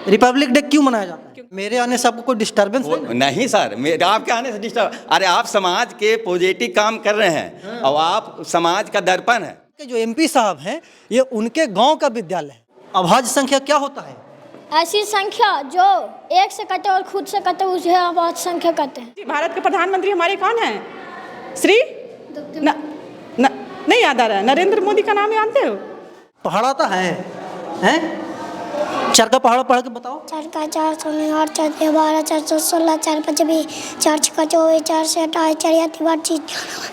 Republic day क्यों मनाया जाता है? मेरे आने से आपको कोई डिस्टर्बेंस है? नहीं सर, आपके आने से डिस्टर्ब, अरे आप समाज के पॉजिटिव काम कर रहे हैं और आप समाज का दर्पण है। जो एमपी साहब हैं ये उनके गांव का विद्यालय है। अभाज्य संख्या क्या होता है? ऐसी संख्या जो एक से कटे और खुद से कटे उसे अभाज्य संख्या कहते हैं। भारत के प्रधानमंत्री हमारे कौन हैं? श्री नहीं याद आ रहा है, नरेंद्र मोदी का नाम जानते हो? पहाड़ा तो है हैं? चार का पहाड़ा पढ़ के बताओ। 4 का 4 16 8 4 12 4 16 4 5 20 4 6 24 4 से 28 4 या 32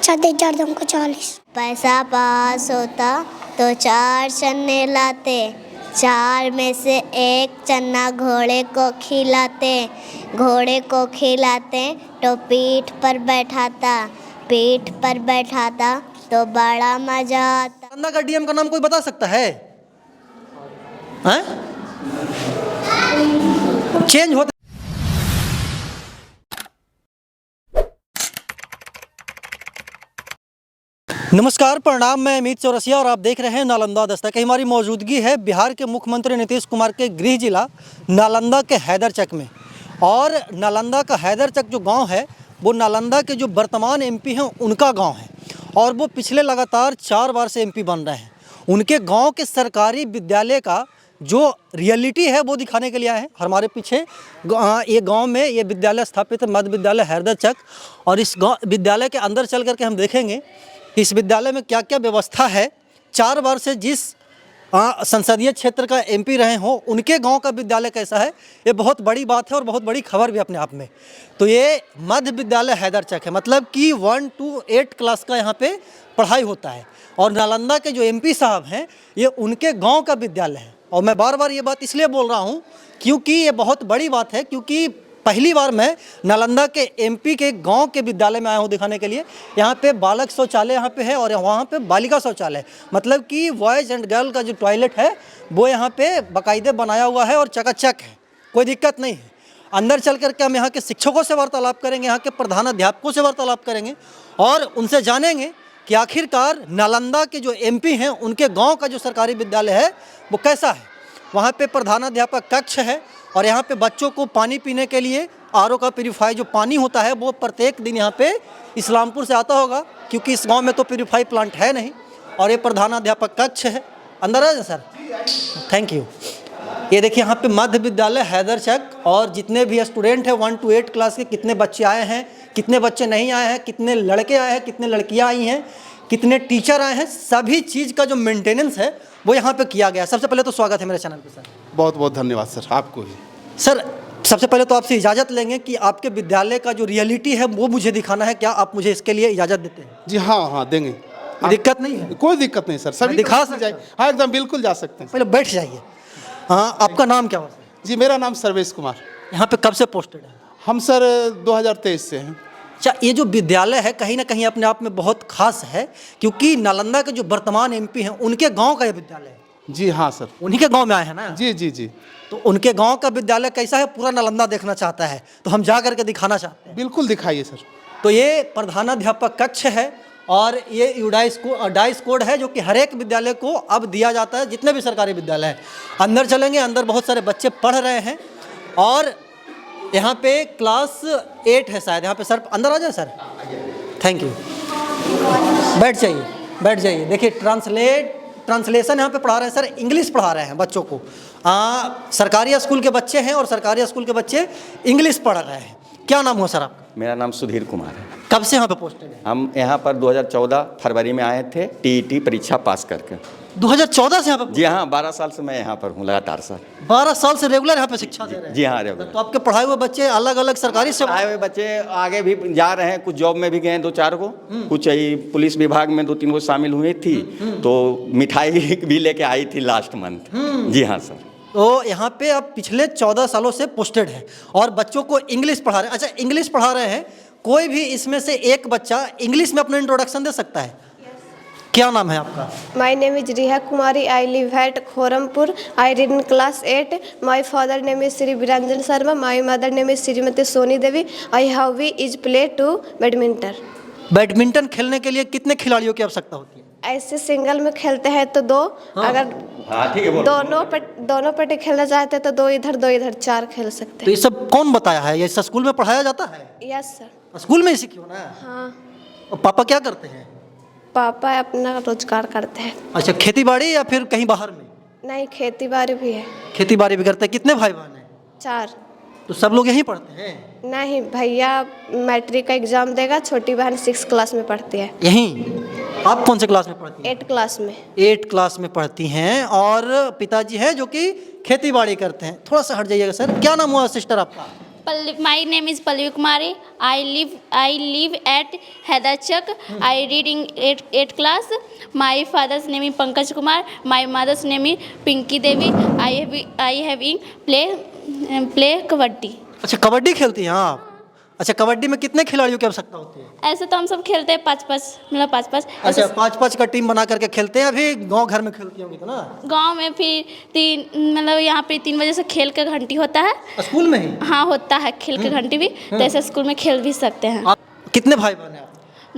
4 4 2 40। पैसा पास होता तो 4 चन्ने लाते, 4 में से एक चन्ना घोड़े को खिलाते, घोड़े को खिलाते तो पीठ पर बैठाता, पीठ पर बैठाता तो बड़ा मजा आता। नालंदा का डीएम का नाम कोई बता सकता है? हैं? चेंज होता। नमस्कार, प्रणाम। मैं अमित चौरसिया और आप देख रहे हैं नालंदा दस्तक। हमारी मौजूदगी है बिहार के मुख्यमंत्री नीतीश कुमार के गृह जिला नालंदा के हैदरचक में। और नालंदा का हैदरचक जो गांव है वो नालंदा के जो वर्तमान एमपी हैं उनका गांव है और वो पिछले लगातार 4 बार से एमपी बन रहे हैं। उनके गांव के सरकारी विद्यालय का जो रियलिटी है वो दिखाने के लिए आए हैं। हमारे पीछे ये गांव में ये विद्यालय स्थापित है, मध्य विद्यालय हैदरचक। और इस गांव विद्यालय के अंदर चल करके हम देखेंगे कि इस विद्यालय में क्या क्या व्यवस्था है। 4 बार से जिस संसदीय क्षेत्र का एमपी रहे हों उनके गांव का विद्यालय कैसा है, ये बहुत बड़ी बात है और बहुत बड़ी खबर भी अपने आप में। तो ये मध्य विद्यालय हैदरचक है, मतलब कि 1 to 8 क्लास का यहाँ पे पढ़ाई होता है। और नालंदा के जो एमपी साहब हैं ये उनके गांव का विद्यालय है। और मैं बार बार ये बात इसलिए बोल रहा हूँ क्योंकि ये बहुत बड़ी बात है, क्योंकि पहली बार मैं नालंदा के एमपी के गांव के विद्यालय में आया हूं दिखाने के लिए। यहाँ पे बालक शौचालय यहाँ पे है और वहाँ पे बालिका शौचालय, मतलब कि बॉयज़ एंड गर्ल का जो टॉयलेट है वो यहाँ पे बाकायदे बनाया हुआ है और चकाचक है, कोई दिक्कत नहीं है। अंदर चल करके हम यहाँ के शिक्षकों से वार्तालाप करेंगे, यहाँ के प्रधानाध्यापकों से वार्तालाप करेंगे और उनसे जानेंगे कि आखिरकार नालंदा के जो एमपी हैं उनके गाँव का जो सरकारी विद्यालय है वो कैसा है। वहाँ पर प्रधानाध्यापक कक्ष है और यहाँ पे बच्चों को पानी पीने के लिए आरओ का प्यूरीफाई जो पानी होता है वो प्रत्येक दिन यहाँ पे इस्लामपुर से आता होगा, क्योंकि इस गांव में तो प्यूरीफाई प्लांट है नहीं। और ये प्रधानाध्यापक कक्ष है। अंदर आ जाए सर, थैंक यू। ये देखिए यहाँ पे मध्य विद्यालय हैदरचक और जितने भी स्टूडेंट हैं 1 to 8 क्लास के, कितने बच्चे आए हैं, कितने बच्चे नहीं आए हैं, कितने लड़के आए हैं, कितने लड़कियाँ आई हैं, कितने टीचर आए हैं, सभी चीज़ का जो मेंटेनेंस है वो यहाँ पे किया गया है। सबसे पहले तो स्वागत है मेरे चैनल पे सर। बहुत बहुत धन्यवाद सर, आपको भी। सर सबसे पहले तो आपसे इजाज़त लेंगे कि आपके विद्यालय का जो रियलिटी है वो मुझे दिखाना है। क्या आप मुझे इसके लिए इजाज़त देते हैं? जी हाँ देंगे, दिक्कत नहीं है? कोई दिक्कत नहीं सर, सभी दिखा सकते हैं? हाँ एकदम बिल्कुल जा सकते हैं। पहले बैठ जाइए। हाँ, आपका नाम क्या हुआ सर? जी मेरा नाम सर्वेश कुमार। यहाँ पे कब से पोस्टेड है? हम सर 2023 से हैं। अच्छा, ये जो विद्यालय है कहीं ना कहीं अपने आप में बहुत खास है, क्योंकि नालंदा के जो वर्तमान एमपी हैं उनके गांव का ये विद्यालय है। जी हाँ सर, उन्हीं के गांव में आए हैं ना? जी जी जी। तो उनके गांव का विद्यालय कैसा है पूरा नालंदा देखना चाहता है, तो हम जा करके दिखाना चाहते हैं। बिल्कुल दिखाइए सर। तो ये प्रधानाध्यापक कक्ष है और ये डाइस कोड है जो कि हर एक विद्यालय को अब दिया जाता है, जितने भी सरकारी विद्यालय हैं। अंदर चलेंगे, अंदर बहुत सारे बच्चे पढ़ रहे हैं और यहाँ पे क्लास 8 है शायद। यहाँ पे सर अंदर आ जाए सर, थैंक यू। बैठ जाइए, बैठ जाइए। देखिए ट्रांसलेशन यहाँ पे पढ़ा रहे हैं सर, इंग्लिश पढ़ा रहे हैं बच्चों को। सरकारी स्कूल के बच्चे हैं और सरकारी स्कूल के बच्चे इंग्लिश पढ़ रहे हैं। क्या नाम हुआ सर आपका? मेरा नाम सुधीर कुमार है। कब से यहाँ पे पोस्टेड है? हम यहाँ पर 2014 फरवरी में आए थे, टीईटी परीक्षा पास करके। 2014 से यहाँ पे? जी हाँ, 12 साल से मैं यहाँ पर हूँ लगातार सर। 12 साल से रेगुलर यहाँ पे शिक्षा दे रहे हैं? जी हाँ रेगुलर। तो आपके पढ़ाए हुए बच्चे अलग अलग सरकारी से आए हुए बच्चे आगे भी जा रहे हैं, कुछ जॉब में भी गए 2-4 को, कुछ पुलिस विभाग में 2-3 को शामिल हुई थी, तो मिठाई भी लेके आई थी लास्ट मंथ। जी हाँ सर। तो यहाँ पे आप पिछले 14 सालों से पोस्टेड है और बच्चों को इंग्लिश पढ़ा रहे हैं। अच्छा, इंग्लिश पढ़ा रहे हैं, कोई भी इसमें से एक बच्चा इंग्लिश में अपना इंट्रोडक्शन दे सकता है? क्या नाम है आपका? My name is Riha Kumari. I live at Khorampur. I read in class 8. My father name is Sri Biranjan Sharma. My mother name is Srimati Soni Devi. I hobby is play to badminton. Badminton खेलने के लिए कितने खिलाड़ियों की आवश्यकता होती है? ऐसे सिंगल में खेलते हैं तो 2, अगर हाँ ठीक है बोलो। दोनों पट्टी खेलना चाहते हैं तो 2 इधर 4 खेल सकते तो ये सब कौन बताया है? ये सब स्कूल में पढ़ाया जाता है? हैं। Yes sir. स्कूल में ही सीखी हो ना? हाँ, और पापा क्या करते हैं? पापा अपना रोजगार करते हैं। अच्छा, खेती बाड़ी या फिर कहीं बाहर में? नहीं, खेती बाड़ी भी है। खेती बाड़ी भी करते हैं। कितने भाई बहन हैं? 4। तो सब लोग यहीं पढ़ते हैं? नहीं, भैया मैट्रिक का एग्जाम देगा, छोटी बहन 6 क्लास में पढ़ती है। यहीं? आप कौन से क्लास में पढ़ती हैं? 8 क्लास में। 8 क्लास में पढ़ती हैं। और पिताजी हैं जो कि खेती बाड़ी करते हैं। थोड़ा सा हट जाइएगा सर। क्या नाम हुआ सिस्टर आपका? My name is Pallavi Kumari. I live at Hyderchak. I read in 8th class. My father's name is Pankaj Kumar. My mother's name is Pinky Devi. I have in play kabaddi. अच्छा, कबड्डी खेलती हैं आप? अच्छा, कबड्डी में कितने खिलाड़ियों की आवश्यकता होती है? ऐसे तो हम सब खेलते हैं 5-5, मतलब 5-5। अच्छा, 5-5 का टीम बना करके खेलते हैं। अभी गांव घर में खेलती होंगी तो ना? गांव में फिर 3, मतलब यहाँ पे 3 बजे से खेल का घंटी होता है। स्कूल में ही? हाँ, होता है खेल का घंटी भी, तो ऐसे स्कूल में खेल भी सकते हैं। आप कितने भाई बहन हैं आप?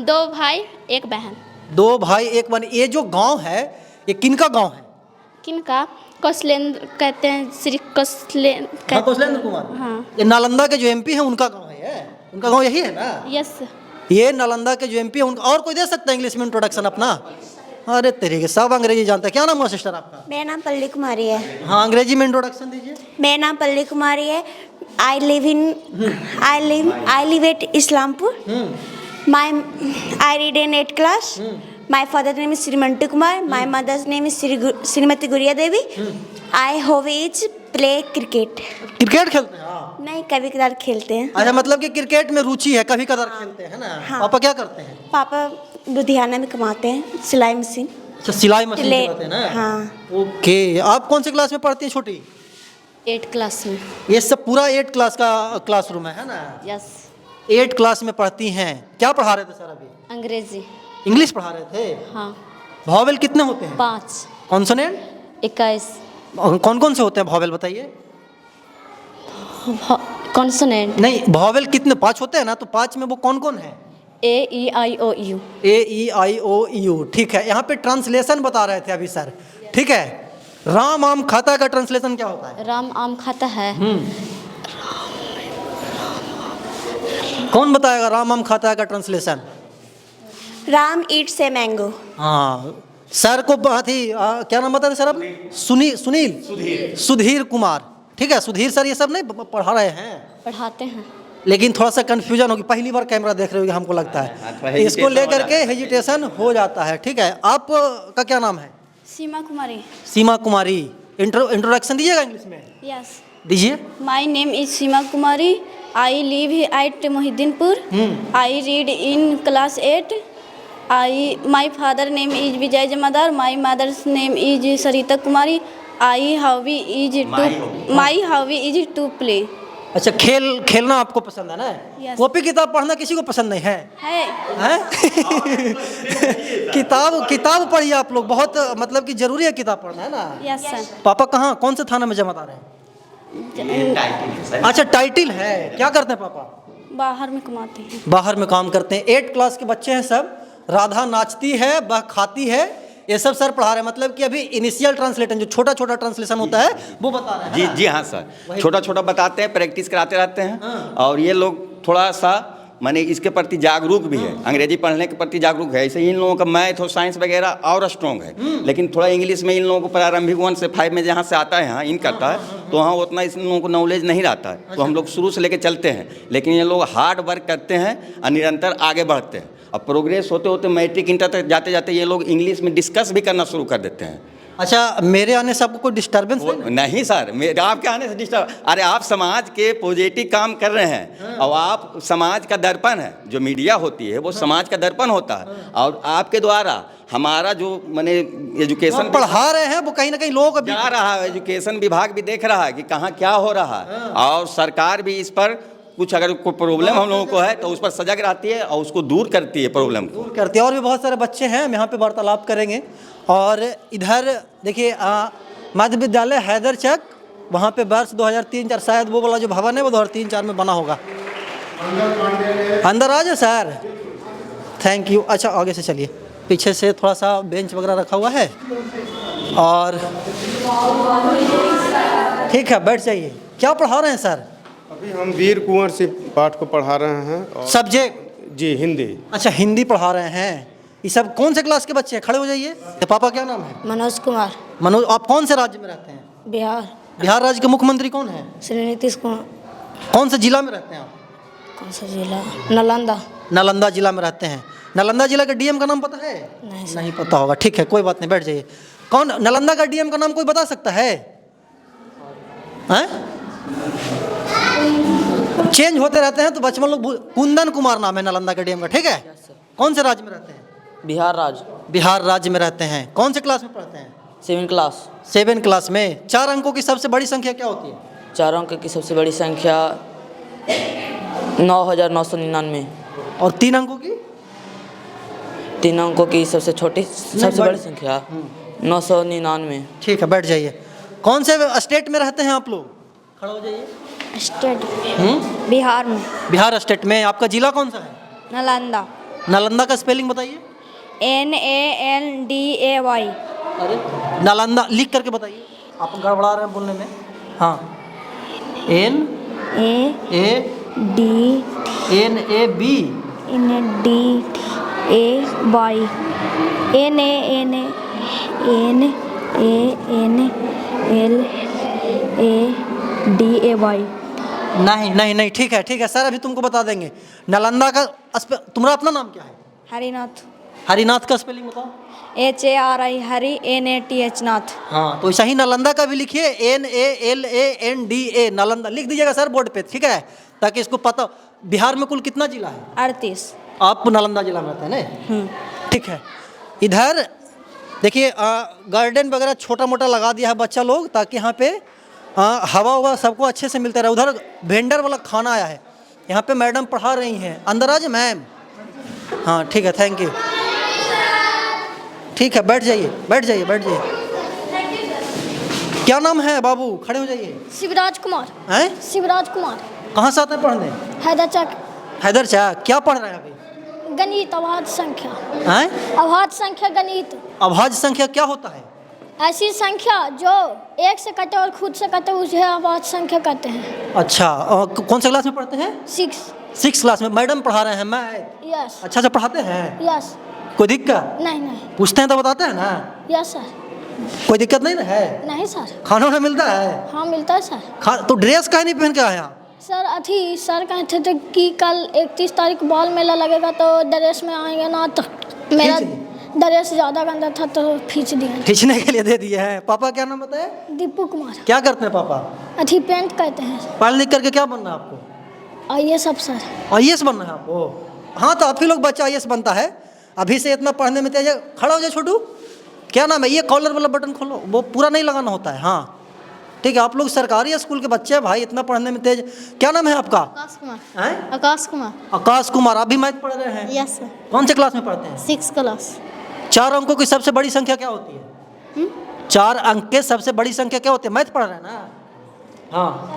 2 भाई 1 बहन। 2 भाई 1 बहन। ये जो गांव है ये किनका गांव है? किनका? कौशलेंद्र कहते हैं, श्री कौशलेंद्र। हाँ, कौशलेंद्र कुमार। हाँ। ये नालंदा के जो एमपी हैं उनका गांव है ये? उनका गांव यही है ना? यस। ये नालंदा के जो एमपी है उनका। और कोई दे सकता है इंग्लिश में इंट्रोडक्शन अपना? अरे तेरे के सब अंग्रेजी जानते हैं। क्या नाम हुआ सिस्टर आपका? मेरा नाम पल्ली कुमारी है। हाँ, अंग्रेजी में इंट्रोडक्शन दीजिए। मेरा नाम पल्ली कुमारी है। I live at Islampur. I read in 8th class. My father's name is Sri Mantu Kumar. My mother's name is Srimati Guriya Devi. I hobbies play cricket. Cricket खेलते हैं आप? नहीं, कभी कदार खेलते हैं। अच्छा, मतलब कि क्रिकेट में रुचि है, कभी कदार खेलते हैं ना? हाँ। पापा क्या करते हैं? पापा लुधियाना में कमाते हैं, सिलाई मशीन। अच्छा, सिलाई मशीन ले- चलाते हैं ना? हाँ। ओके। आप कौन सी क्लास में पढ़ती हैं छोटी? 8 क्लास में। ये सब पूरा 8 क्लास का क्लासरूम है ना? यस। 8 क्लास में पढ़ती हैं। क्या पढ़ा रहे थे सर अभी? अंग्रेजी। इंग्लिश पढ़ा रहे थे? हाँ। भावेल कितने होते हैं? 5। कॉन्सोनेंट? 21। कौन कौन से होते हैं भावेल बताइए? कॉन्सोनेंट। नहीं, भावेल कितने? 5 होते हैं ना? तो 5 में वो कौन कौन है? AEIOU। AEIOU। ठीक है। यहाँ पे ट्रांसलेशन बता रहे थे अभी सर। ठीक है। राम आम खाता का ट्रांसलेशन क्या होता है? राम आम खाता है। कौन बताएगा राम आम खाता है का translation? Ram eats a mango. हाँ, सर को बात ही क्या नाम बताते सर आप? सुनील सुधीर कुमार। ठीक है, सुधीर सर ये सब नहीं पढ़ा रहे हैं? पढ़ाते हैं। लेकिन थोड़ा सा कंफ्यूजन होगी। पहली बार कैमरा देख रहे होगे हमको लगता थोड़ा है। इसको hesitation लेकर हो के हेजिटेशन हो जाता है। ठीक है। आपका क्या नाम है? सीमा कुमारी। सीमा कुमारी। इंट्रोडक्शन दीजिएगा इंग्लिश में? यस। दीजिए। My name is Seema Kumari. I live at Mohidinpur. I read in class 8. My father name is Vijay Jamadar. My mother's name is Sarita Kumari. My hobby is to play. अच्छा, खेलना आपको पसंद है ना? Yes. Copy किताब पढ़ना किसी को पसंद नहीं है? हैं? किताब पढ़िए आप लोग। बहुत मतलब कि जरूरी है किताब पढ़ना, है ना? Yes sir. पापा कहाँ, कौन से थाना में जमादार हैं? अच्छा, टाइटिल है। क्या करते हैं पापा? बाहर में कमाते हैं। बाहर में काम करते हैं। 8 क्लास के बच्चे हैं सब। राधा नाचती है, वह खाती है, ये सब सर पढ़ा रहे हैं। मतलब कि अभी इनिशियल ट्रांसलेशन जो छोटा छोटा ट्रांसलेशन होता है वो बता रहे हैं। जी जी हाँ सर, छोटा छोटा बताते हैं, प्रैक्टिस कराते रहते हैं। और ये लोग थोड़ा सा माने इसके प्रति जागरूक भी है, अंग्रेजी पढ़ने के प्रति जागरूक है। ऐसे ही इन लोगों का मैथ और साइंस वगैरह और स्ट्रॉन्ग है। लेकिन थोड़ा इंग्लिश में इन लोगों को प्रारंभिक 1 से 5 में जहाँ से आता है, यहाँ इन करता है, तो वहाँ उतना इन लोगों को नॉलेज नहीं रहता है। तो हम लोग शुरू से लेकर चलते हैं। लेकिन ये लोग हार्ड वर्क करते हैं और निरंतर आगे बढ़ते हैं। अब प्रोग्रेस होते होते मैट्रिक इंटर तक जाते जाते ये लोग इंग्लिश में डिस्कस भी करना शुरू कर देते हैं। अच्छा, मेरे आने से आपको कोई डिस्टर्बेंस नहीं सर, आपके आने से डिस्टर्ब? अरे आप समाज के पॉजिटिव काम कर रहे हैं और आप समाज का दर्पण है। जो मीडिया होती है वो समाज का दर्पण होता है। और आपके द्वारा हमारा जो माने एजुकेशन पढ़ा रहे हैं वो कहीं ना कहीं लोगों को जा रहा है, एजुकेशन विभाग भी देख रहा है कि कहाँ क्या हो रहा है। और सरकार भी इस पर कुछ अगर कोई प्रॉब्लम हम लोगों को है तो उस पर सजग रहती है और उसको दूर करती है, प्रॉब्लम को दूर करती है। और भी बहुत सारे बच्चे हैं, हम यहाँ पे वार्तालाप करेंगे। और इधर देखिए मध्य विद्यालय हैदरचक, वहाँ पे वर्ष 2003-4 शायद वो वाला जो भवन है वो 2003-4 में बना होगा। अंदर आ जाए सर, थैंक यू। अच्छा, आगे से चलिए। पीछे से थोड़ा सा बेंच वगैरह रखा हुआ है और ठीक है, बैठ जाइए। क्या पढ़ा रहे हैं सर? अभी हम वीर कुंवर सिंह पाठ को पढ़ा रहे हैं और सब्जेक्ट? जी हिंदी। अच्छा, हिंदी पढ़ा रहे हैं। ये सब कौन से क्लास के बच्चे हैं? खड़े हो जाइए। पापा क्या नाम है? मनोज कुमार, मनोज। आप कौन से राज्य में रहते हैं? बिहार। बिहार राज्य के मुख्यमंत्री कौन है? श्री नीतीश कुमार। कौन से जिला में रहते हैं आप? कौन सा जिला? नालंदा। नालंदा जिला में रहते हैं। नालंदा जिला के डीएम का नाम पता है? नहीं पता होगा, ठीक है, कोई बात नहीं, बैठ जाइए। कौन नालंदा का डीएम का नाम कोई बता सकता है? चेंज होते रहते हैं तो बचपन लोग कुंदन कुमार नाम है नालंदा के डीएम का, ठीक है। कौन से राज्य में रहते हैं? बिहार राज्य। बिहार राज्य में रहते हैं। कौन से क्लास में पढ़ते हैं? 7 क्लास। 7 क्लास में 4 अंकों की सबसे बड़ी संख्या क्या होती है? 4 अंक की सबसे बड़ी संख्या 9,999। और 3 अंकों की? 3 अंकों की सबसे बड़ी संख्या 999। ठीक है, बैठ जाइए। कौन से स्टेट में रहते हैं आप लोग? खड़ा हो जाइए। स्टेट बिहार में। बिहार स्टेट में। आपका जिला कौन सा है? नालंदा। नालंदा का स्पेलिंग बताइए। NALDAY। अरे नालंदा लिख करके बताइए, आप गड़बड़ा रहे हैं बोलने में। हाँ, NAB NANANALADAY। नहीं, ठीक है सर, अभी तुमको बता देंगे। नालंदा का तुम्हारा अपना नाम क्या है? हरिनाथ। हरिनाथ का स्पेलिंग बताओ। HARI हरि NATH नाथ। हाँ, तो ऐसा ही नालंदा का भी लिखिए, NALANDA नालंदा लिख दीजिएगा सर बोर्ड पे, ठीक है, ताकि इसको पता। बिहार में कुल कितना जिला है? 38। आप नालंदा जिला में रहते हैं ना? ठीक है। इधर देखिए गार्डन वगैरह छोटा मोटा लगा दिया है बच्चा लोग, ताकि यहाँ पे हवा ववा सबको अच्छे से मिलता रहे। उधर वेंडर वाला खाना आया है, यहाँ पे मैडम पढ़ा रही हैं। अंदर आ जाए मैम। हाँ ठीक है, थैंक यू। ठीक है, बैठ जाइए। क्या नाम है बाबू? खड़े हो जाइए। शिवराज कुमार। हैं? शिवराज कुमार। कहाँ से आते हैं पढ़ने? हैदरचक। हैदरचक। क्या पढ़ रहे हैं अभी? गणित अभाज्य संख्या। हैं? अभाज्य संख्या गणित। अभाज्य संख्या क्या होता है? ऐसी संख्या जो एक से कटे और खुद से कटे उसे अभाज्य संख्या कहते हैं। अच्छा, कौन से क्लास में पढ़ते हैं? 6 क्लास में। मैडम पढ़ा रहे हैं मैथ? यस। अच्छा से पढ़ाते हैं? यस। कोई दिक्कत? नहीं। पूछते हैं तो बताते हैं ना? Yes sir. कोई दिक्कत नहीं ना है? नहीं सर। खाना वाना मिलता है? हाँ मिलता है सर। तो ड्रेस काहे नहीं पहन के आया? सर सर कहते थे कि कल 31 तारीख बाल मेला लगेगा तो ड्रेस में आएंगे ना, तो मेरा ड्रेस ज़्यादा गंदा था तो खींच दिया। खींचने के लिए दे दिए हैं। पापा क्या नाम बताए? दीपू कुमार। क्या करते हैं पापा? पेंट कहते हैं। पढ़ लिख करके क्या बनना है आपको? IAS अफसर। IAS बनना है आपको? हाँ, तो आप ही लोग बच्चा IAS बनता है। अभी से इतना पढ़ने में तेज है। खड़ा हो जाए छोटू। क्या नाम है? ये कॉलर वाला बटन खोलो, वो पूरा नहीं लगाना होता है। हाँ ठीक है, आप लोग सरकारी स्कूल के बच्चे हैं भाई, इतना पढ़ने में तेज। क्या नाम है आपका? आकाश कुमार। हैं? आकाश कुमार। आकाश कुमार। आप भी मैथ पढ़ रहे हैं? Yes sir. कौन से क्लास में पढ़ते हैं? 6 क्लास। 4 अंकों की सबसे बड़ी संख्या क्या होती है? 4 अंक के सबसे बड़ी संख्या क्या होती है? मैथ पढ़ रहे हैं ना? हाँ।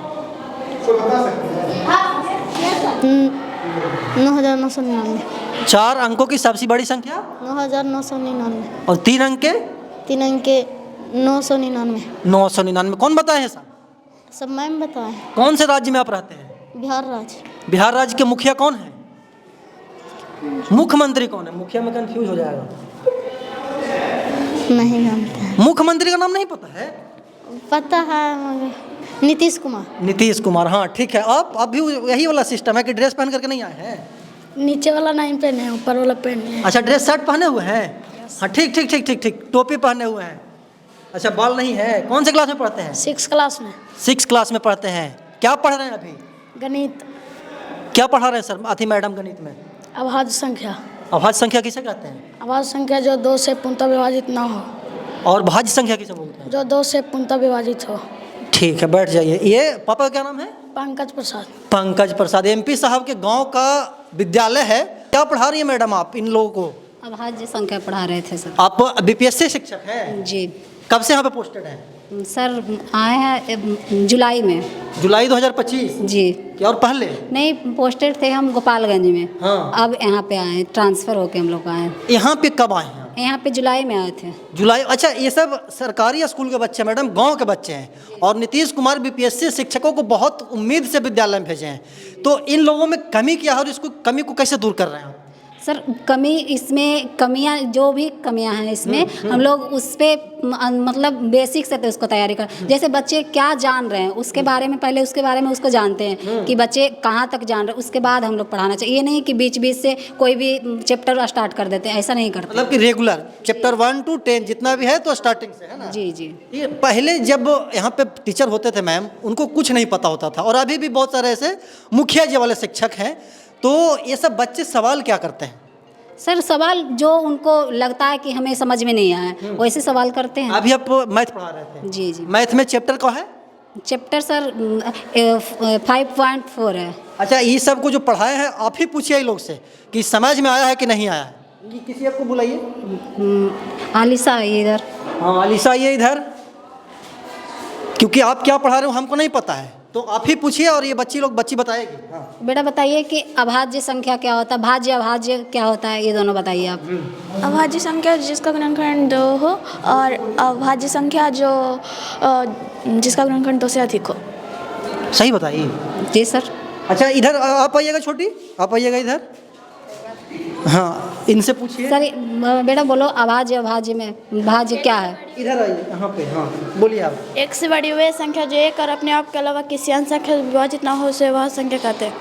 9,999। 4 अंकों की सबसे बड़ी संख्या? 9,999। और 3 अंक के? 3 अंक के 999। 999। कौन बताए हैं सब? सब मैम बताए। कौन से राज्य में आप रहते हैं? बिहार राज्य। बिहार राज्य के मुखिया कौन है? मुख्यमंत्री कौन है? मुखिया में कंफ्यूज हो जाएगा। नहीं जानते हैं। मुख्यमंत्री का नाम नहीं पता है? पता है मगर नीतीश कुमार। नीतीश कुमार। हाँ ठीक है। आप भी यही वाला सिस्टम है कि ड्रेस पहन करके नहीं आए हैं? नीचे वाला नहीं पहने हैं, ऊपर वाला पहने हैं। अच्छा, ड्रेस शर्ट पहने हुए हैं? हाँ ठीक। टोपी पहने हुए हैं। अच्छा, बाल नहीं है। कौन से क्लास में पढ़ते हैं? 6 क्लास में। 6 क्लास में पढ़ते हैं। क्या पढ़ रहे हैं अभी? गणित। क्या पढ़ा रहे हैं सर अथी मैडम गणित में? अभाज्य संख्या। अभाज्य संख्या किसे कहते हैं? अभाज्य संख्या जो 2 से पूर्णतः विभाजित ना हो। और भाज्य संख्या किसे बोलते हैं? जो 2 से पूर्णतः विभाजित हो। ठीक है, बैठ जाइए। ये पापा का क्या नाम है? पंकज प्रसाद। पंकज प्रसाद। MP साहब के गांव का विद्यालय है। क्या पढ़ा रही है मैडम आप इन लोगों को? अभाज्य संख्या पढ़ा रहे थे सर। आप BPSC शिक्षक हैं? जी। कब से यहाँ पे पोस्टेड हैं? सर आए हैं जुलाई में। जुलाई 2025? जी। क्या और पहले? नहीं, पोस्टेड थे हम गोपालगंज में। हाँ। अब यहाँ पे आए, ट्रांसफ़र होके हम लोग आए। यहाँ पे कब आए हैं? यहाँ पे जुलाई में आए थे। जुलाई, अच्छा ये सब सरकारी स्कूल के बच्चे मैडम, गांव के बच्चे हैं और नीतीश कुमार बीपीएससी शिक्षकों को बहुत उम्मीद से विद्यालय में भेजे हैं, तो इन लोगों में कमी क्या है और इसको कमी को कैसे दूर कर रहे हैं? सर कमी, इसमें कमियां, जो भी कमियां हैं इसमें हम लोग उस पर मतलब बेसिक से तो उसको तैयारी कर, जैसे बच्चे क्या जान रहे हैं उसके बारे में, पहले उसके बारे में उसको जानते हैं कि बच्चे कहाँ तक जान रहे हैं, उसके बाद हम लोग पढ़ाना चाहिए। ये नहीं कि बीच बीच से कोई भी चैप्टर स्टार्ट कर देते हैं, ऐसा नहीं करते। मतलब कि रेगुलर चैप्टर 1 to 10 जितना भी है तो स्टार्टिंग से है ना? जी जी। ये पहले जब यहाँ पे टीचर होते थे मैम, उनको कुछ नहीं पता होता था, और अभी भी बहुत सारे ऐसे मुखिया जी वाले शिक्षक हैं, तो ये सब बच्चे सवाल क्या करते हैं? सर सवाल जो उनको लगता है कि हमें समझ में नहीं आया वैसे सवाल करते हैं। अभी आप मैथ पढ़ा रहे थे? जी जी। मैथ में चैप्टर क्या है? चैप्टर सर 5.4 है। अच्छा, ये सब को जो पढ़ाए हैं आप ही पूछिए लोग से कि समझ में आया है कि नहीं आया है। ये किसी आपको बुलाइए। आलिशा है इधर। हाँ आलिशा, ये इधर, क्योंकि आप क्या पढ़ा रहे हो हमको नहीं पता है, तो आप ही पूछिए और ये बच्ची बताएगी। हाँ। बेटा बताइए कि अभाज्य संख्या क्या होता है, भाज्य अभाज्य क्या होता है, ये दोनों बताइए आप। अभाज्य संख्या जिसका गुणनखंड 2 हो और अभाज्य संख्या जो जिसका गुणनखंड 2 से अधिक हो। सही बताइए। जी सर। अच्छा इधर आप आइएगा, छोटी आप आइएगा इधर। हाँ इनसे पूछिए। सर बेटा बोलो अभाज्य अभाज्य में भाज्य क्या है? इधर आइए यहाँ पे। हाँ बोलिए आप। एक से बड़ी वह संख्या जो एक और अपने आप के अलावा किसी अन्य संख्या से विभाजित ना हो उसे वह संख्या कहते हैं।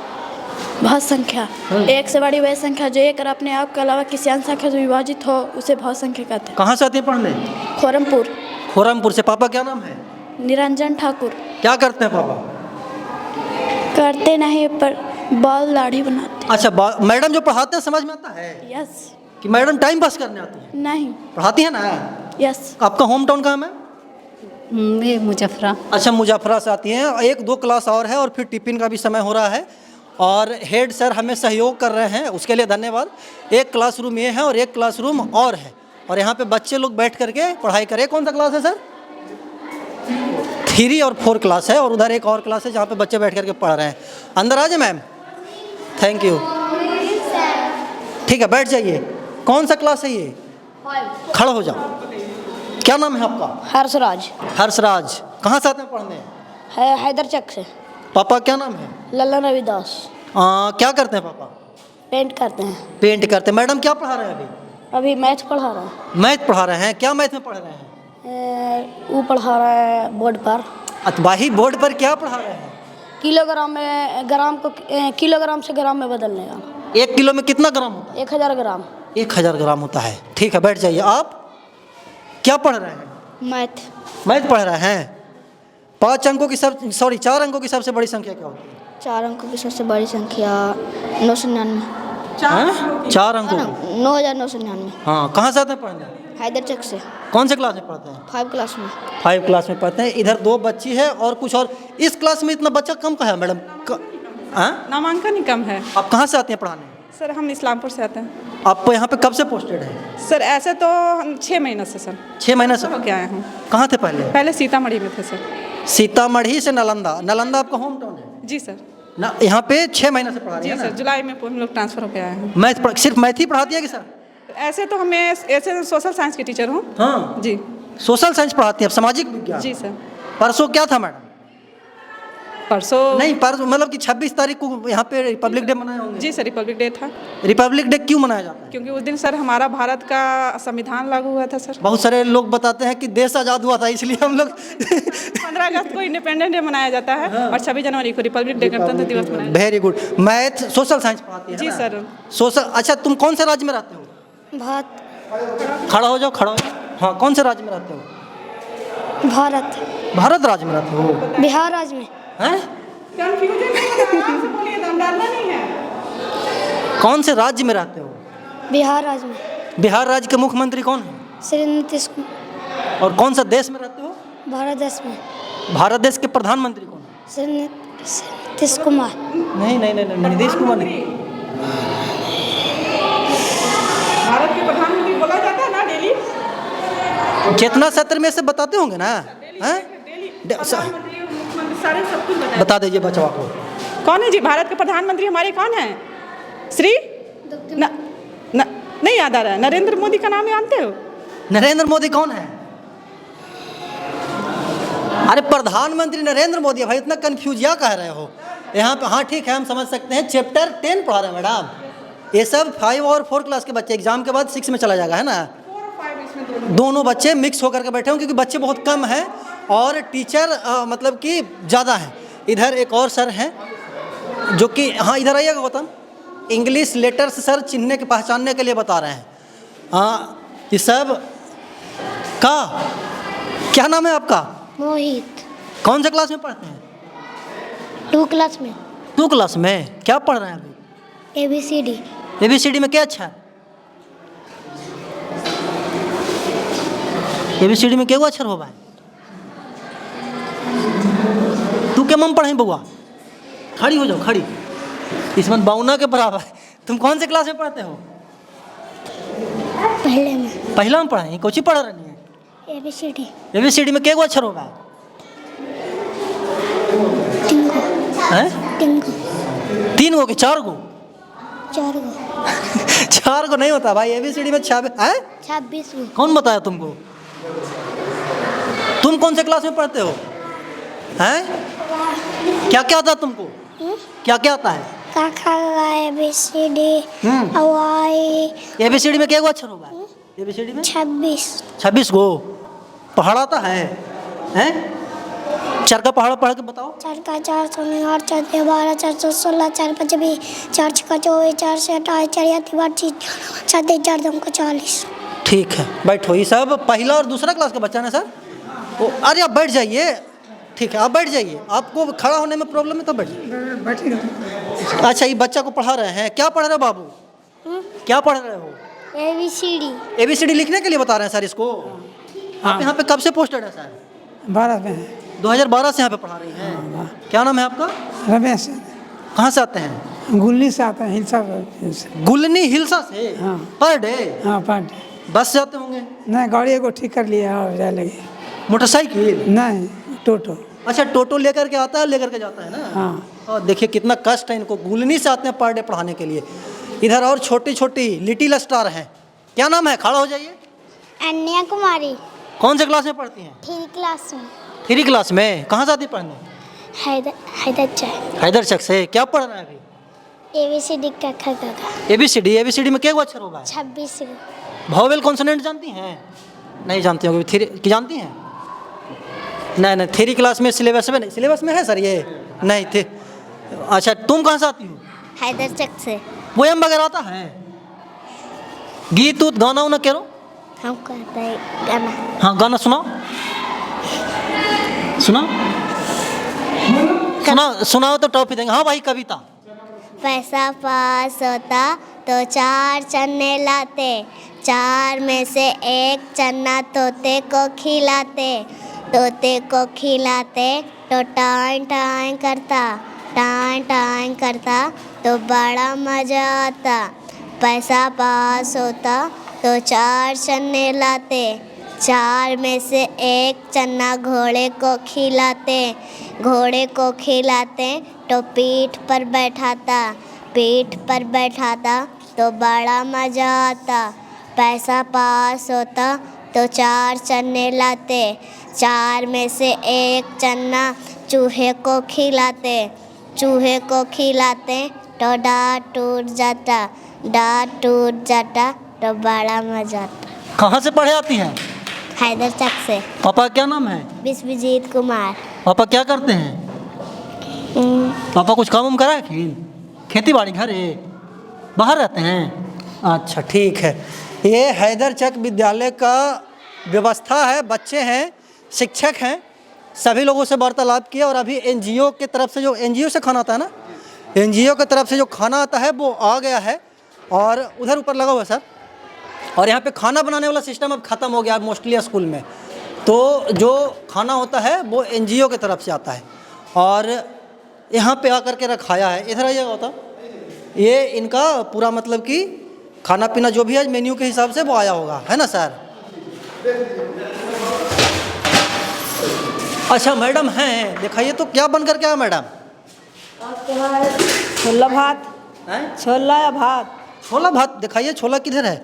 भाज्य संख्या। एक से बड़ी वह संख्या जो एक और अपने आप के अलावा किसी अन्य संख्या से विभाजित हो उसे भाज्य संख्या कहते हैं। कहाँ से आते हैं पढ़ने? खोरमपुर। खोरमपुर से। पापा क्या नाम है? निरंजन ठाकुर। क्या करते हैं पापा? करते नहीं पर बाल दाढ़ी बनाते। अच्छा, मैडम जो पढ़ाते हैं समझ में आता है? यस। कि मैडम टाइम पास करने आती है? नहीं। पढ़ाती है ना? यस। आपका होम टाउन कहाँ है? ये मुजफ्फरा। अच्छा, मुजफ्फरा से आती हैं। 1-2 क्लास और है और फिर टिफिन का भी समय हो रहा है, और हेड सर हमें सहयोग कर रहे हैं, उसके लिए धन्यवाद। एक क्लासरूम ये है और एक क्लासरूम और है, और यहाँ पे बच्चे लोग बैठ करके पढ़ाई करें। कौन सा क्लास है सर? 3 और 4 क्लास है, और उधर एक और क्लास है जहाँ पे बच्चे बैठ करके पढ़ रहे हैं। अंदर आ जाए मैम। Thank you. ठीक है, बैठ जाइए। कौन सा क्लास है ये? खड़ा हो जाओ। क्या नाम है आपका? हर्षराज। हर्षराज। कहाँ से आते हैं पढ़ने? है हैदरचक से। पापा क्या नाम है? लल्ला रविदास। क्या करते हैं पापा? पेंट करते हैं। पेंट करते हैं। मैडम क्या पढ़ा रहे हैं अभी? अभी मैथ पढ़ा रहा है। मैथ पढ़ा रहे हैं। क्या मैथ में पढ़ रहे हैं? वो पढ़ा रहा है बोर्ड पर। अतबाही बोर्ड पर क्या पढ़ा रहे हैं? किलोग्राम में ग्राम को किलोग्राम से ग्राम में बदलने का। 1 किलो में कितना ग्राम होता है? 1000 ग्राम। 1000 ग्राम होता है। ठीक है, बैठ जाइए। आप क्या पढ़ रहे हैं? मैथ। मैथ पढ़ रहे हैं। 4 अंकों की सबसे बड़ी संख्या क्या होती है? 4 अंकों की सबसे बड़ी संख्या 999। 4 अंकों की 9999। हाँ। कहाँ से आते हैं पढ़ने? हैदरचक से। कौन से क्लास में पढ़ते हैं? 5 क्लास में। 5 क्लास में पढ़ते हैं। इधर 2 बच्ची है और कुछ और। इस क्लास में इतना बच्चा कम कहाँ है मैडम? नामांकन ही कम है। आप कहाँ से आते हैं पढ़ाने? सर हम इस्लामपुर से आते हैं। आप यहाँ पे कब से पोस्टेड है? सर ऐसे तो 6 महीने से सर। 6 महीने से होके आए हूँ। कहाँ थे पहले? पहले सीतामढ़ी में थे सर। सीतामढ़ी से नालंदा। नालंदा आपका होम टाउन है? जी सर। ना यहाँ पे 6 महीने से पढ़ा रही जी है ना? सर, जुलाई में हम लोग ट्रांसफर होके आए हैं। मैथ सिर्फ मैथ ही पढ़ाती है कि सर? ऐसे तो हमें ऐसे सोशल साइंस की टीचर हूँ। हाँ जी। सोशल साइंस पढ़ाती है आप? सामाजिक विज्ञान? जी सर। परसों क्या था मैडम? परसों नहीं, परसों मतलब कि 26 तारीख को यहाँ पे रिपब्लिक डे मनाए होंगे। जी सर, रिपब्लिक डे था। रिपब्लिक डे क्यों मनाया जाता है? क्योंकि उस दिन सर हमारा भारत का संविधान लागू हुआ था सर। बहुत सारे लोग बताते हैं कि देश आज़ाद हुआ था, इसलिए हम लोग 15 अगस्त को इंडिपेंडेंस डे मनाया जाता है और 26 जनवरी को रिपब्लिक डे गणतंत्र दिवस मनाया जाता है। Very good. Math social science पढ़ाती है? जी सर। सोशल। अच्छा, तुम कौन से राज्य में रहते हो? भारत। खड़ा हो जाओ, खड़ा हो जाओ। हाँ, कौन से राज्य में रहते हो? भारत। भारत राज्य में रहते हो? बिहार राज्य में। हैं? कंफ्यूजन नहीं है, डरना नहीं है। कौन से राज्य में रहते हो? बिहार राज्य में। बिहार राज्य के मुख्यमंत्री कौन है? श्री नीतीश कुमार। और कौन सा देश में रहते हो? भारत देश में। भारत देश के प्रधानमंत्री कौन है? श्री नीतीश कुमार। नहीं, नीतीश कुमार नहीं। भारत के प्रधानमंत्री बोला जाता है ना डेली। चेतना सत्र में से बताते होंगे ना? सारे सब कुछ बता दीजिए बचवा को। कौन है जी भारत के प्रधानमंत्री हमारे? कौन है? श्री नहीं याद आ रहा है। नरेंद्र मोदी का नाम जानते हो? नरेंद्र मोदी कौन है? अरे प्रधानमंत्री नरेंद्र मोदी है भाई, इतना कंफ्यूज या कह रहे हो यहाँ पे? हाँ ठीक है, हम समझ सकते हैं। चैप्टर 10 पढ़ा रहे हैं मैडम। ये सब 5 और 4 क्लास के बच्चे, एग्जाम के बाद 6 में चला जाएगा, है ना? दोनों बच्चे मिक्स होकर के बैठे हों, क्योंकि बच्चे बहुत कम हैं और टीचर मतलब कि ज़्यादा हैं। इधर एक और सर हैं जो कि, हाँ इधर आइएगा गौतम, इंग्लिश लेटर्स सर चिन्हने के पहचानने के लिए बता रहे हैं। हाँ, ये सब का क्या नाम है आपका? मोहित। कौन से क्लास में पढ़ते हैं? 2 क्लास में। 2 क्लास में। क्या पढ़ रहे हैं अभी? ABCD। ABCD में क्या अच्छा है? ABCD में क्या अक्षर हो भाई? तू क्या मम पढ़े बउआ? खड़ी हो जाओ, खड़ी। इसमें बाउना के बराबर। तुम कौन से क्लास में पढ़ते हो? पहले में। पहला में पढ़े? कोची पढ़ रही है? ABCD। ABCD में क्या अक्षर होगा? 3 गो। हैं? 3 गो। 3 गो कि 4 गो? 4 गो। 4 गो नहीं होता भाई। ABCD में 26 गो। कौन बताया तुमको? तुम कौन से क्लास में पढ़ते हो? हैं? क्या क्या आता है तुमको? क्या क्या आता है? ABCD। ABCD में क्या अक्षर होगा? ABCD में 26 गो। पहाड़ाता है? हैं? 4 का पहाड़ा पढ़ के बताओ। 4 का 4 सोने 8 4 12 4 16 4 5 20 4 6 24 4 से 28 4 या 32 4 3 4 2 को 40। ठीक है, बैठो। ये सब पहला और दूसरा क्लास का बच्चा है सर? अरे आप बैठ जाइए। ठीक है, आप बैठ जाइए। आपको खड़ा होने में प्रॉब्लम है तो बैठ जाइए। अच्छा, ये बच्चा को पढ़ा रहे हैं। क्या पढ़ रहे हो बाबू? क्या पढ़ रहे हो? ABCD। ABCD लिखने के लिए बता रहे हैं सर इसको? आप यहाँ पे कब से पोस्टेड है सर? 12 में। 2012 से यहाँ पे पढ़ा रही हैं। क्या नाम है आपका? रमेश। कहाँ से आते हैं? गुल्ली से आते हैं, हिलसा। गुल्लनी हिलसा से? हाँ। Per day? हाँ, पर डे। बस से आते होंगे? नहीं, गाड़ी को ठीक कर लिया और जाए लगे। मोटरसाइकिल? नहीं, टोटो। अच्छा, टोटो लेकर के आता है, लेकर के जाता है ना? हाँ। और देखिए कितना कष्ट है इनको। गुलनी से आते हैं पर डे पढ़ाने के लिए। इधर और छोटी छोटी लिटिल स्टार हैं। क्या नाम है? खड़ा हो जाइए। अन्या कुमारी। कौन से क्लास में पढ़ती हैं? 3 क्लास में। 3 क्लास में। कहाँ से आती पढ़ने? हैदरचक से। क्या पढ़ रहे हैं अभी? ABCD का खगा। ABCD में क्या अक्षर होगा? 26 गो। वोवेल कॉन्सोनेंट जानती हैं? नहीं जानती होगी। 3 जानती हैं? नहीं, 3 क्लास में सिलेबस में है सर ये? नहीं थे। अच्छा, तुम कहाँ से आती हो? हैदरचक से। पोएम वगैरह आता है? गीत उत गाना उना करो? हमको आता है गाना। हाँ, गाना सुनाओ। सुनाओ तो टॉफी देंगे। हाँ भाई, कविता। पैसा पास होता तो 4 चन्ने लाते, 4 में से 1 चन्ना तोते को खिलाते, तोते को खिलाते तो टाइम टाइम करता तो बड़ा मज़ा आता। पैसा पास होता तो 4 चन्ने लाते, 4 में से 1 चन्ना घोड़े को खिलाते तो पीठ पर बैठाता तो बड़ा मज़ा आता। पैसा पास होता तो 4 चन्ने लाते, 4 में से 1 चन्ना चूहे को खिलाते तो दांत टूट जाता तो बड़ा मज़ा आता। कहाँ से पढ़े आती हैं? हैदरचक से। पापा क्या नाम है? विश्वजीत कुमार। पापा क्या करते हैं? पापा कुछ काम करा है? खेती बाड़ी घर है? बाहर रहते हैं? अच्छा ठीक है। ये हैदरचक विद्यालय का व्यवस्था है। बच्चे हैं, शिक्षक हैं, सभी लोगों से वार्तालाप किया और अभी NGO के तरफ से, जो NGO से खाना आता है ना, NGO की तरफ से जो खाना आता है वो आ गया है और उधर ऊपर लगा हुआ है सर। और यहाँ पे खाना बनाने वाला सिस्टम अब ख़त्म हो गया मोस्टली स्कूल में। तो जो खाना होता है वो NGO की तरफ से आता है और यहाँ पे आकर के रखाया है। इधर आइएगा होता, ये इनका पूरा मतलब कि खाना पीना जो भी है मेन्यू के हिसाब से वो आया होगा, है ना सर? अच्छा मैडम हैं, दिखाइए तो क्या बन कर क्या मैडम? छोला भात। छोला या भात? छोला भात दिखाइए, छोला किधर है?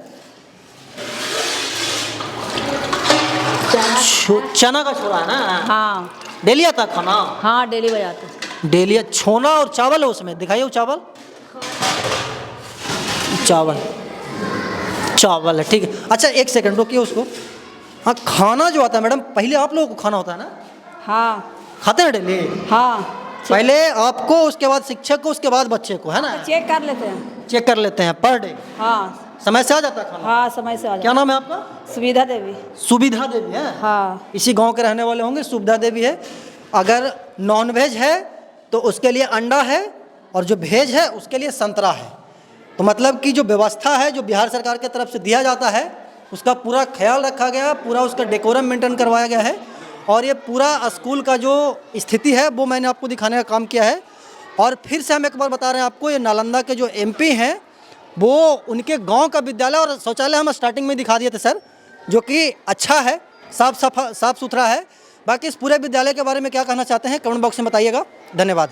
चना का छोला है ना? हाँ डेली आता है खाना? हाँ डेली बजाते। डेली छोला और चावल है उसमें, दिखाइए वो चावल। चावल चावल है, ठीक है। अच्छा एक सेकंड रोकिए उसको। हाँ खाना जो आता है मैडम, पहले आप लोगों को खाना होता है ना? हाँ खाते हैं डेली? हाँ पहले आपको, उसके बाद शिक्षक को, उसके बाद बच्चे को, है ना? चेक कर लेते हैं। चेक कर लेते हैं पर डे? हाँ समय से आ जाता है खाना? हाँ समय से आ क्या नाम है आपका? सुविधा देवी। सुविधा देवी है? हाँ इसी गांव के रहने वाले होंगे, सुविधा देवी है। अगर नॉन वेज है तो उसके लिए अंडा है, और जो वेज है उसके लिए संतरा है। तो मतलब कि जो व्यवस्था है, जो बिहार सरकार की तरफ से दिया जाता है, उसका पूरा ख्याल रखा गया, पूरा उसका डेकोरम मेंटेन करवाया गया है। और ये पूरा स्कूल का जो स्थिति है वो मैंने आपको दिखाने का काम किया है। और फिर से हम एक बार बता रहे हैं आपको, ये नालंदा के जो एमपी हैं वो, उनके गांव का विद्यालय और शौचालय हम स्टार्टिंग में दिखा दिए थे सर, जो कि अच्छा है, साफ सुथरा है। बाकी इस पूरे विद्यालय के बारे में क्या कहना चाहते हैं कमेंट बॉक्स में बताइएगा। धन्यवाद।